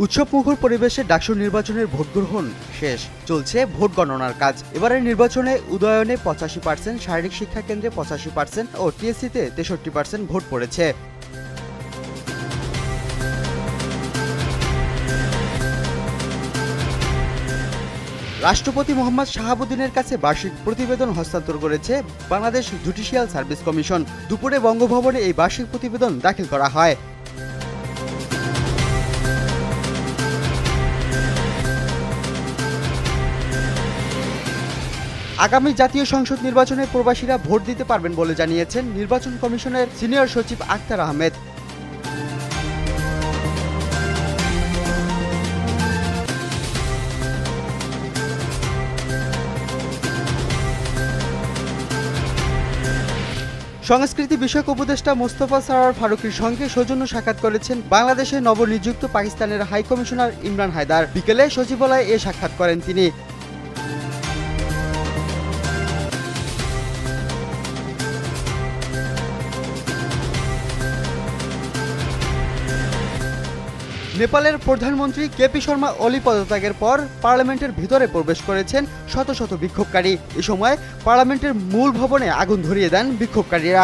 উৎসবমুখর পরিবেশে ডাকসু নির্বাচনের ভোট গ্রহণ শেষ, চলছে ভোট গণনার কাজ। এবারের নির্বাচনে উদয়নে 85%, শারীরিক শিক্ষা কেন্দ্রে 85% ও টিএসসিতে 63% ভোট পড়েছে। রাষ্ট্রপতি মোহাম্মদ শাহাবুদ্দিনের কাছে বার্ষিক প্রতিবেদন হস্তান্তর করেছে বাংলাদেশ জুডিশিয়াল সার্ভিস কমিশন। দুপুরে বঙ্গভবনে এই বার্ষিক প্রতিবেদন দাখিল করা হয়। আগামী জাতীয় সংসদ নির্বাচনে প্রবাসীরা ভোট দিতে পারবেন বলে জানিয়েছেন নির্বাচন কমিশনের সিনিয়র সচিব আক্তার আহমেদ। সংস্কৃতি বিষয়ক উপদেষ্টা মোস্তফা সরোয়ার ফারুকীর সঙ্গে সৌজন্য সাক্ষাৎ করেছেন বাংলাদেশে নবনিযুক্ত পাকিস্তানের হাই কমিশনার ইমরান হায়দার। বিকেলে সচিবালয়ে এ সাক্ষাৎ করেন তিনি। নেপালের প্রধানমন্ত্রী কেপি শর্মা ওলি পদত্যাগের পর পার্লামেন্টের ভিতরে প্রবেশ করেছেন শত শত বিক্ষোভকারী। এ সময় পার্লামেন্টের মূল ভবনে আগুন ধরিয়ে দেন বিক্ষোভকারীরা।